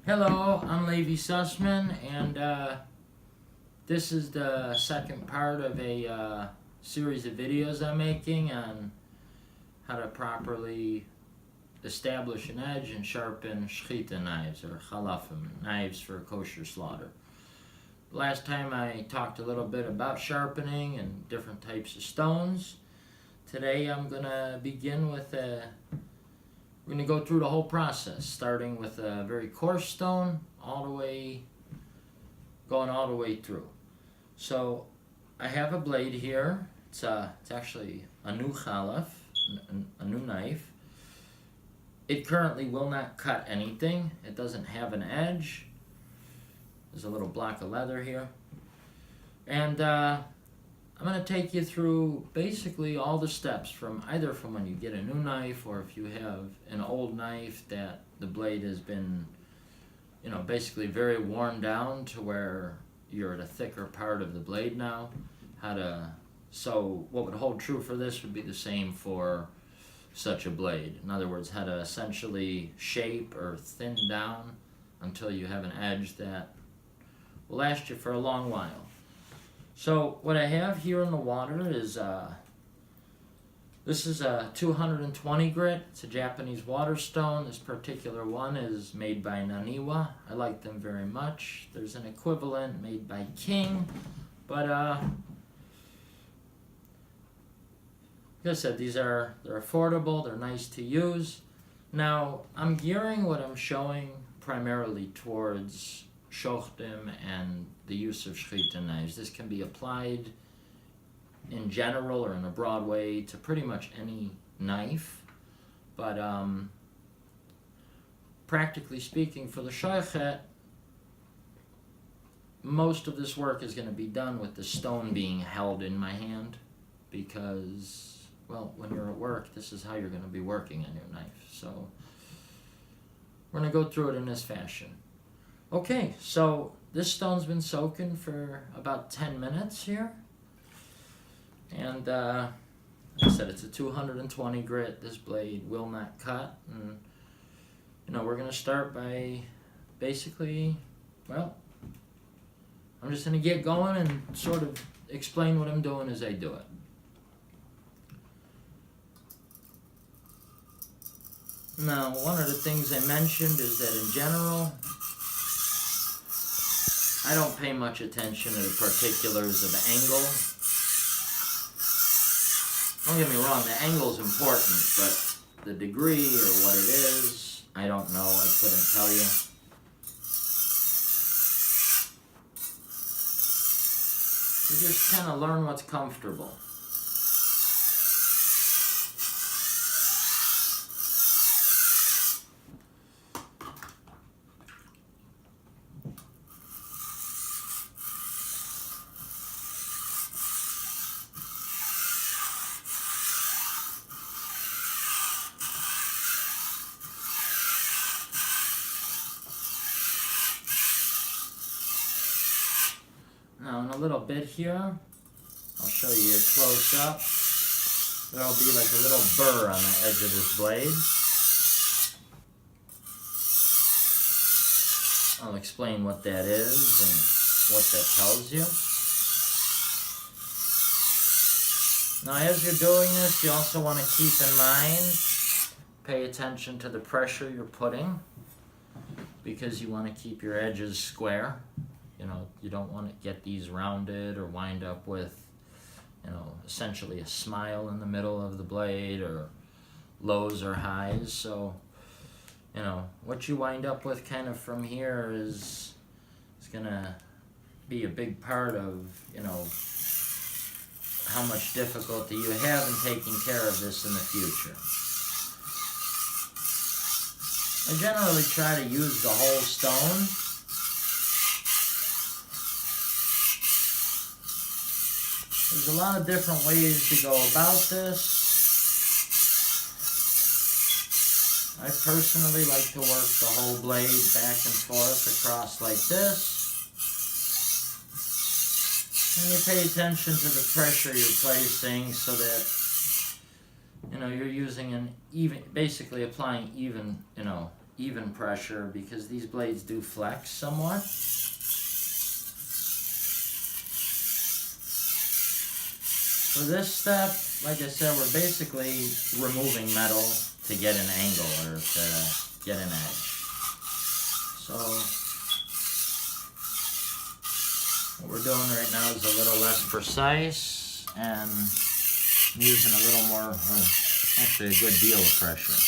Hello, I'm Levi Sussman, and this is the second part of a series of videos I'm making on how to properly establish an edge and sharpen shechita knives, or chalefim, knives for kosher slaughter. Last time I talked a little bit about sharpening and different types of stones. Today I'm going to begin with we're going to go through the whole process, starting with a very coarse stone, going all the way through. So I have a blade here. It's actually a new chalef, a new knife. It currently will not cut anything. It doesn't have an edge. There's a little block of leather here. And I'm going to take you through basically all the steps from when you get a new knife, or if you have an old knife that the blade has been, basically very worn down to where you're at a thicker part of the blade now. So what would hold true for this would be the same for such a blade. In other words, how to essentially shape or thin down until you have an edge that will last you for a long while. So what I have here in the water is, this is a 220 grit. It's a Japanese water stone. This particular one is made by Naniwa. I like them very much. There's an equivalent made by King, but like I said, they're affordable, they're nice to use. Now, I'm gearing what I'm showing primarily towards shochtim and the use of shechita knives. This can be applied in general or in a broad way to pretty much any knife, but practically speaking, for the shochet, most of this work is going to be done with the stone being held in my hand, because, well, when you're at work, this is how you're going to be working on your knife. So we're going to go through it in this fashion. Okay, so this stone's been soaking for about 10 minutes here. And like I said, it's a 220 grit. This blade will not cut. And, we're going to start by basically, well, I'm just going to get going and sort of explain what I'm doing as I do it. Now, one of the things I mentioned is that in general, I don't pay much attention to the particulars of angle. Don't get me wrong, the angle's important, but the degree or what it is, I don't know, I couldn't tell you. You just kind of learn what's comfortable. Now in a little bit here, I'll show you a close up. There'll be like a little burr on the edge of this blade. I'll explain what that is and what that tells you. Now as you're doing this, you also want to keep in mind, pay attention to the pressure you're putting, because you want to keep your edges square. You don't want to get these rounded or wind up with, essentially a smile in the middle of the blade, or lows or highs. So, what you wind up with kind of from here is going to be a big part of, how much difficulty you have in taking care of this in the future. I generally try to use the whole stone. There's a lot of different ways to go about this. I personally like to work the whole blade back and forth across like this. And you pay attention to the pressure you're placing so that, you're using basically applying even, even pressure because these blades do flex somewhat. For this step, like I said, we're basically removing metal to get an angle or to get an edge. So what we're doing right now is a little less precise, and I'm using a little more, actually a good deal of pressure.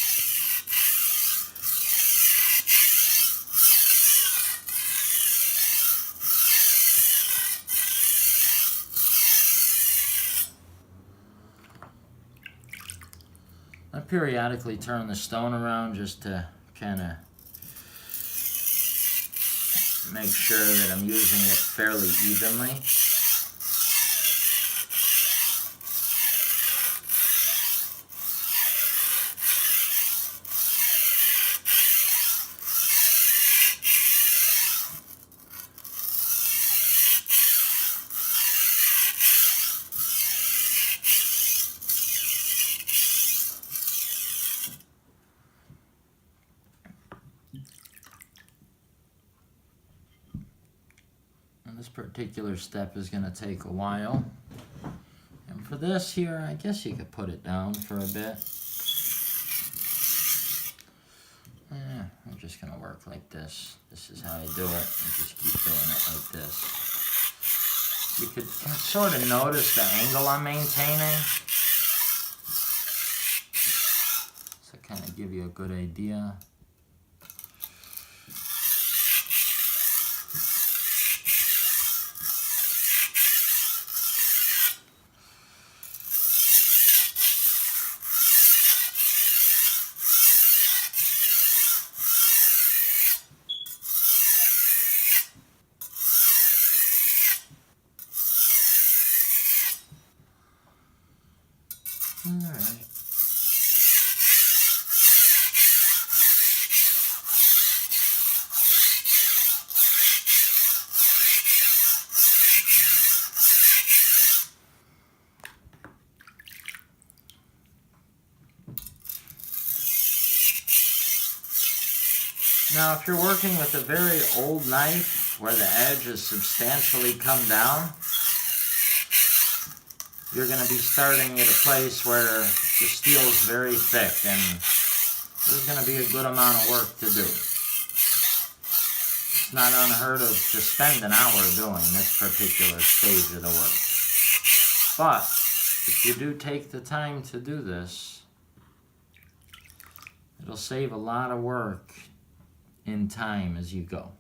I periodically turn the stone around just to kind of make sure that I'm using it fairly evenly. This particular step is going to take a while. And for this here, I guess you could put it down for a bit. I'm just going to work like this. This is how I do it. I just keep doing it like this. You could sort of notice the angle I'm maintaining. So kind of give you a good idea. All right. Now, if you're working with a very old knife where the edge has substantially come down, you're going to be starting at a place where the steel is very thick, and there's going to be a good amount of work to do. It's not unheard of to spend an hour doing this particular stage of the work. But if you do take the time to do this, it'll save a lot of work in time as you go.